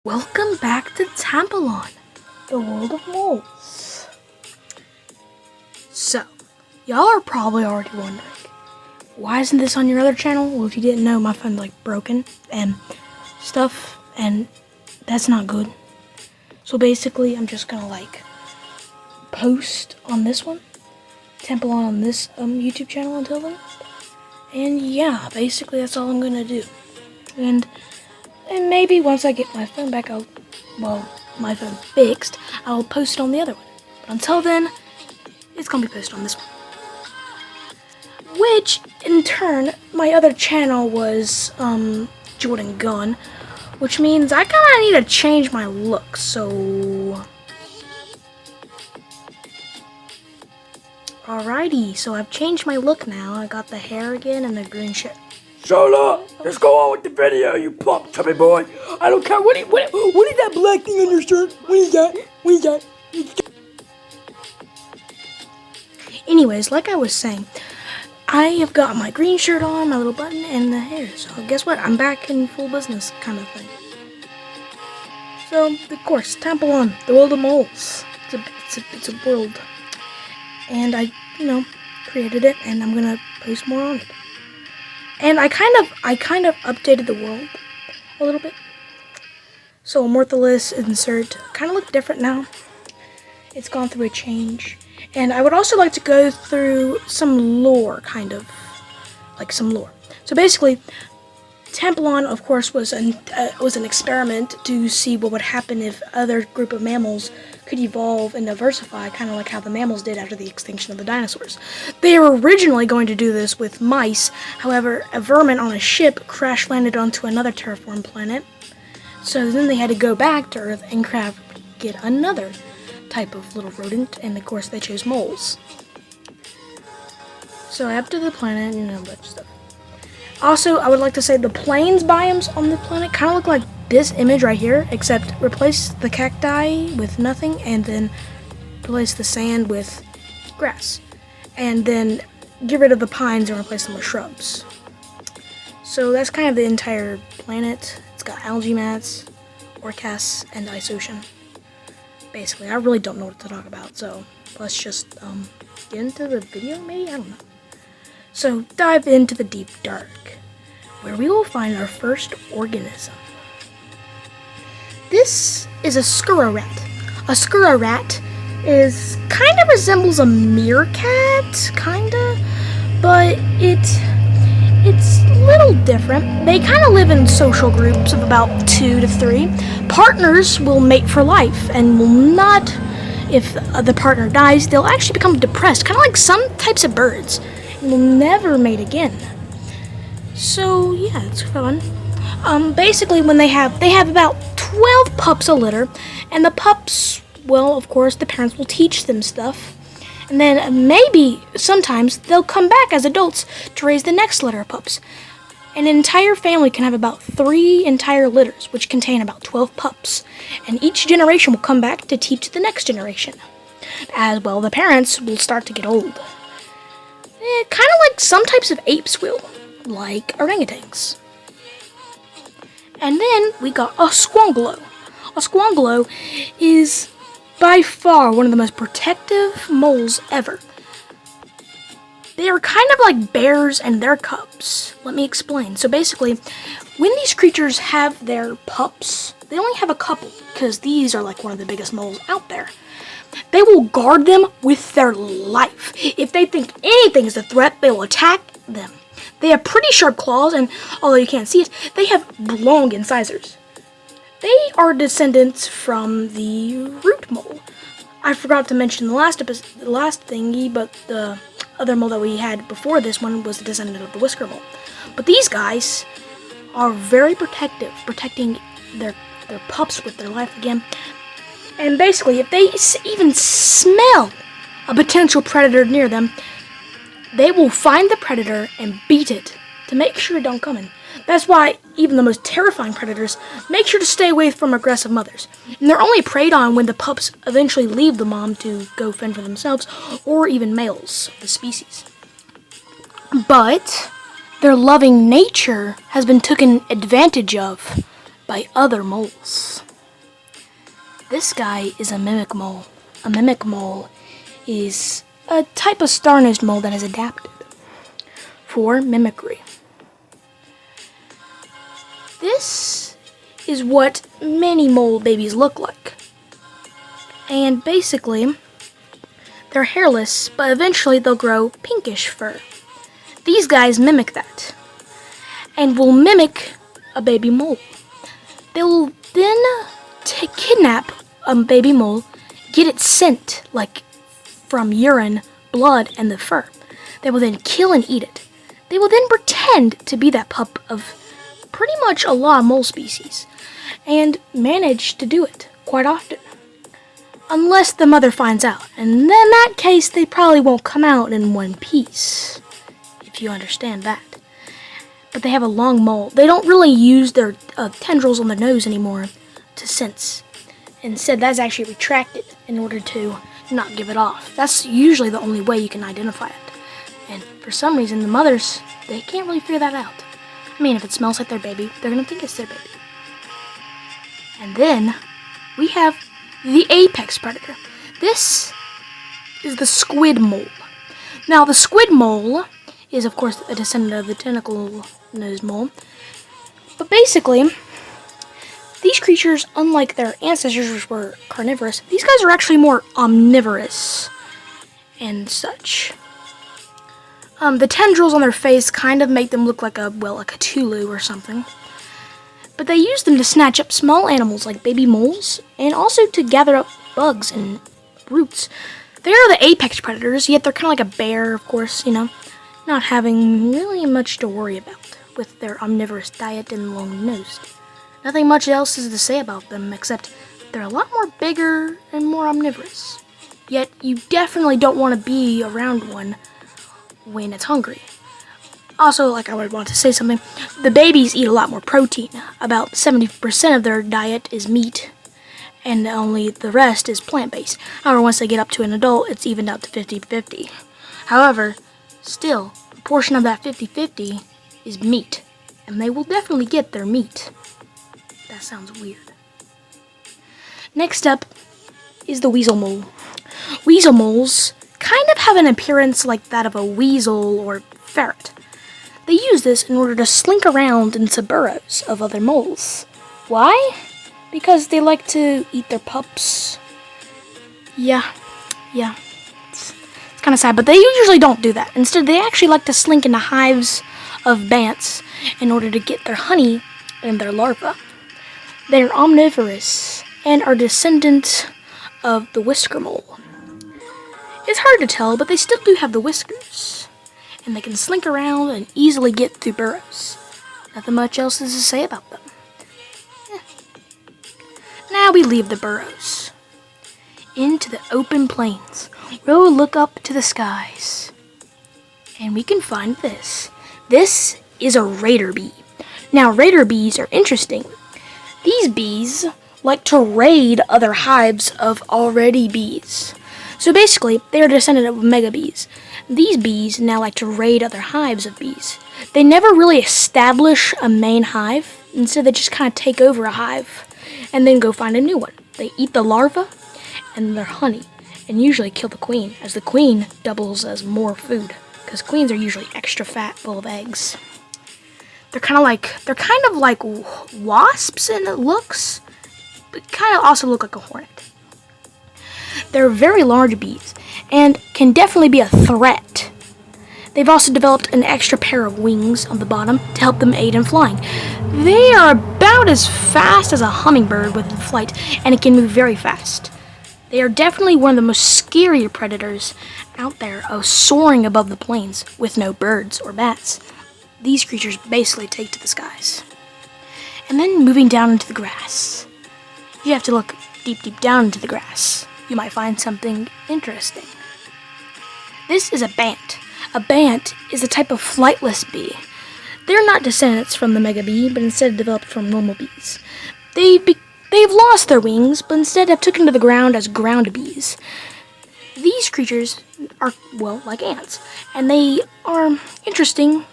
Welcome back to Talpeon, the world of moles. So, y'all are probably already wondering, why isn't this on your other channel? Well, if you didn't know, my phone's broken and stuff, and that's not good. So basically, I'm just gonna post on this one, Talpeon on this YouTube channel until then. And yeah, basically that's all I'm gonna do. And maybe once I get my phone back, my phone fixed, I'll post it on the other one. But until then, it's gonna be posted on this one. Which, in turn, my other channel was, Jordan Gunn, which means I kinda need to change my look, so... Alrighty, so I've changed my look now. I got the hair again and the green shirt. Shola, let's go on with the video, you plump chubby boy. I don't care. What is that black thing on your shirt? What is that? What is that? Anyways, like I was saying, I have got my green shirt on, my little button, and the hair. So guess what? I'm back in full business kind of thing. So, of course, Talpeon, the world of moles. It's a world. And I, created it, and I'm gonna post more on it. And I kind of updated the world a little bit. So Morthalis insert kind of look different now. It's gone through a change. And I would also like to go through some lore, some lore. So basically, Talpeon, of course, was an experiment to see what would happen if other group of mammals could evolve and diversify, kind of like how the mammals did after the extinction of the dinosaurs. They were originally going to do this with mice. However, a vermin on a ship crash landed onto another terraformed planet. So then they had to go back to Earth and get another type of little rodent, and of course they chose moles. So after the planet, a bunch of stuff. Also, I would like to say the plains biomes on the planet kind of look like this image right here, except replace the cacti with nothing, and then replace the sand with grass. And then get rid of the pines and replace them with shrubs. So that's kind of the entire planet. It's got algae mats, orcas, and ice ocean. Basically, I really don't know what to talk about, so let's just get into the video, maybe? I don't know. So dive into the deep dark, where we will find our first organism. This is a skura rat. A skura rat kind of resembles a meerkat, but it's a little different. They kind of live in social groups of about 2 to 3. Partners will mate for life and will not, if the partner dies, they'll actually become depressed, kind of like some types of birds, and will never mate again. So yeah, it's fun. Basically, when they have about 12 pups a litter, and the pups, well, of course, the parents will teach them stuff, and then maybe sometimes they'll come back as adults to raise the next litter of pups. An entire family can have about 3 entire litters, which contain about 12 pups, and each generation will come back to teach the next generation. As well, the parents will start to get old. Kind of like some types of apes will, like orangutans. And then we got a squongolo. A squongolo is by far one of the most protective moles ever. They are kind of like bears and their cubs. Let me explain. So basically, when these creatures have their pups, they only have a couple, because these are like one of the biggest moles out there. They will guard them with their life. If they think anything is a threat, they will attack them. They have pretty sharp claws, and although you can't see it, they have long incisors. They are descendants from the root mole. I forgot to mention the last thingy, but the other mole that we had before this one was the descendant of the whisker mole. But these guys are very protective, protecting their pups with their life again. And basically, if they even smell a potential predator near them, they will find the predator and beat it to make sure it don't come in. That's why even the most terrifying predators make sure to stay away from aggressive mothers. And they're only preyed on when the pups eventually leave the mom to go fend for themselves, or even males of the species. But their loving nature has been taken advantage of by other moles. This guy is a mimic mole. A mimic mole is a type of star-nosed mole that has adapted for mimicry. This is what many mole babies look like. And basically, they're hairless, but eventually they'll grow pinkish fur. These guys mimic that, and will mimic a baby mole. They'll then kidnap a baby mole, get its scent, like from urine, blood, and the fur. They will then kill and eat it. They will then pretend to be that pup of pretty much a lot of mole species, and manage to do it quite often. Unless the mother finds out, and in that case, they probably won't come out in one piece, if you understand that. But they have a long mole. They don't really use their tendrils on their nose anymore to sense. Instead, that's actually retracted in order to not give it off. That's usually the only way you can identify it. And for some reason, the mothers, they can't really figure that out. I mean, if it smells like their baby, they're going to think it's their baby. And then, we have the apex predator. This is the squid mole. Now, the squid mole is, of course, a descendant of the tentacle-nosed mole. But basically, these creatures, unlike their ancestors, which were carnivorous, these guys are actually more omnivorous and such. The tendrils on their face kind of make them look like a Tulu or something. But they use them to snatch up small animals like baby moles, and also to gather up bugs and roots. They are the apex predators, yet they're kind of like a bear, of course, not having really much to worry about with their omnivorous diet and long-nosed. Nothing much else is to say about them, except they're a lot more bigger and more omnivorous. Yet you definitely don't want to be around one when it's hungry. Also, I would want to say something, the babies eat a lot more protein. About 70% of their diet is meat, and only the rest is plant-based. However, once they get up to an adult, it's evened out to 50-50. However, still, a portion of that 50-50 is meat, and they will definitely get their meat. That sounds weird. Next up is the weasel mole. Weasel moles kind of have an appearance like that of a weasel or ferret. They use this in order to slink around into burrows of other moles. Why? Because they like to eat their pups. Yeah. It's kind of sad, but they usually don't do that. Instead, they actually like to slink into hives of bants in order to get their honey and their larvae. They are omnivorous and are descendants of the whisker mole. It's hard to tell, but they still do have the whiskers, and they can slink around and easily get through burrows. Nothing much else is to say about them. Now we leave the burrows into the open plains. We'll look up to the skies, and we can find this. This is a raider bee. Now, raider bees are interesting. These bees like to raid other hives of already bees. So basically, they are descendant of mega bees. These bees now like to raid other hives of bees. They never really establish a main hive. Instead, they just kind of take over a hive and then go find a new one. They eat the larva and their honey, and usually kill the queen, as the queen doubles as more food, because queens are usually extra fat, full of eggs. They're kind of like wasps in looks, but kind of also look like a hornet. They're very large bees and can definitely be a threat. They've also developed an extra pair of wings on the bottom to help them aid in flying. They are about as fast as a hummingbird with flight, and it can move very fast. They are definitely one of the most scarier predators out there of soaring above the plains with no birds or bats. These creatures basically take to the skies. And then moving down into the grass. You have to look deep down into the grass. You might find something interesting. This is a bant. A bant is a type of flightless bee. They're not descendants from the mega bee, but instead developed from normal bees. They've lost their wings, but instead have taken to the ground as ground bees. These creatures are, like ants, and they are interesting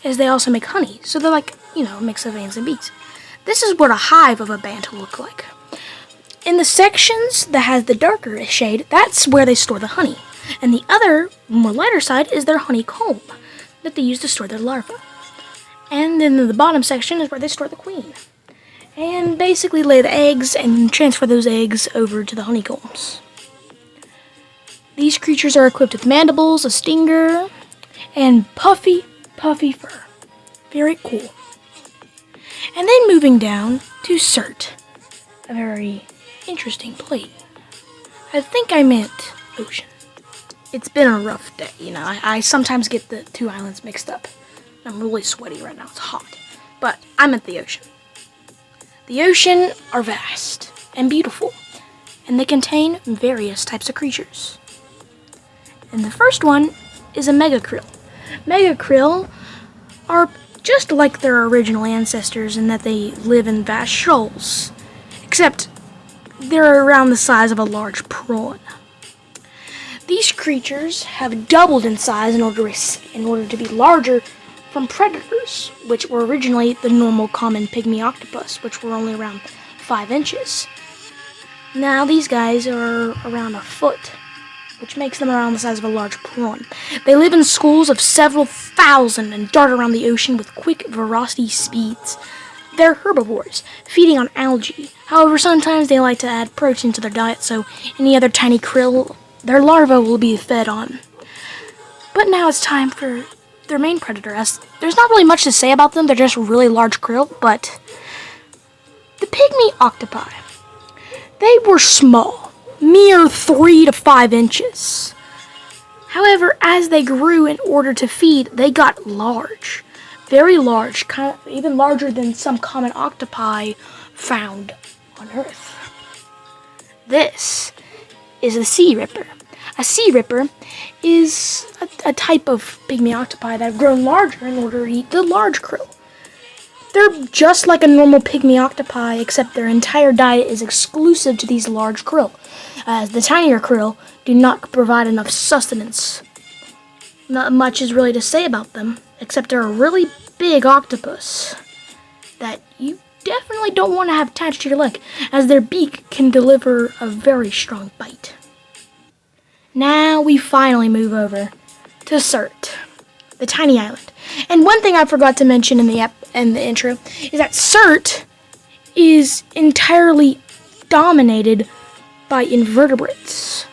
as they also make honey. So they're like, a mix of ants and bees. This is what a hive of a bant will look like. In the sections that has the darker shade, that's where they store the honey. And the other, more lighter side, is their honeycomb that they use to store their larvae. And then the bottom section is where they store the queen. And basically lay the eggs and transfer those eggs over to the honeycombs. These creatures are equipped with mandibles, a stinger, and puffy fur. Very cool. And then moving down to Cert, a very interesting plane. I think I meant ocean. It's been a rough day, you know. I sometimes get the two islands mixed up. I'm really sweaty right now. It's hot. But I'm at the ocean. The ocean are vast and beautiful, and they contain various types of creatures. And the first one is a megakrill. Megakrill are just like their original ancestors in that they live in vast shoals, except they're around the size of a large prawn. These creatures have doubled in size in order to be larger from predators, which were originally the normal common pygmy octopus, which were only around 5 inches. Now these guys are around a foot, which makes them around the size of a large prawn. They live in schools of several thousand and dart around the ocean with quick velocity speeds. They're herbivores, feeding on algae. However, sometimes they like to add protein to their diet, so any other tiny krill, their larvae will be fed on. But now it's time for their main predator. As there's not really much to say about them, they're just really large krill, but the pygmy octopi, they were small, mere 3 to 5 inches. However, as they grew in order to feed, they got large. Very large, kind of even larger than some common octopi found on Earth. This is a sea ripper. A sea ripper is a type of pygmy octopi that have grown larger in order to eat the large krill. They're just like a normal pygmy octopi, except their entire diet is exclusive to these large krill, as the tinier krill do not provide enough sustenance. Not much is really to say about them, except they're a really big octopus that you definitely don't want to have attached to your leg, as their beak can deliver a very strong bite. Now we finally move over to Cert, the tiny island. And one thing I forgot to mention in the intro is that Cert is entirely dominated by invertebrates,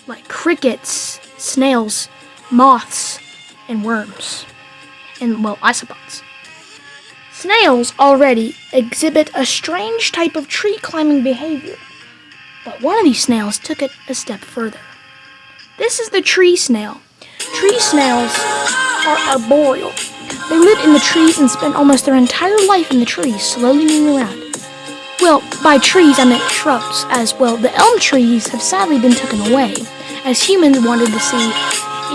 like crickets, snails, moths, and worms. And, well, isopods. Snails already exhibit a strange type of tree-climbing behavior, but one of these snails took it a step further. This is the tree snail. Tree snails are arboreal. They live in the trees and spend almost their entire life in the trees, slowly moving around. Well, by trees I meant shrubs, as well. The elm trees have sadly been taken away, as humans wanted to see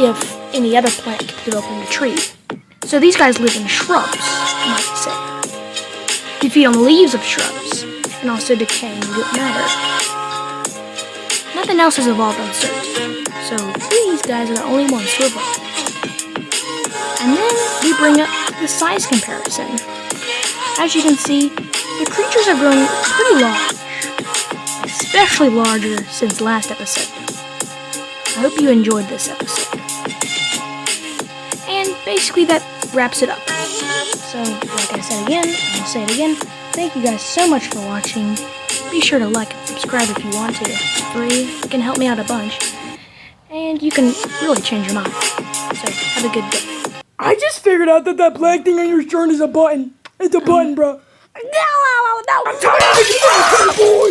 if any other plant could develop in a tree. So these guys live in shrubs, you might say. They feed on the leaves of shrubs, and also decaying good matter. Nothing else has evolved on Cert, so these guys are the only ones to evolve. And then we bring up the size comparison. As you can see, the creatures have grown pretty large, especially larger since last episode. I hope you enjoyed this episode. And basically that wraps it up. So, like I said again, and I'll say it again, thank you guys so much for watching. Be sure to like and subscribe if you want to. It's free. It can help me out a bunch. And you can really change your mind. So, have a good day. I just figured out that black thing on your shirt is a button. It's a button, bro. No. I'm tired of it, boy.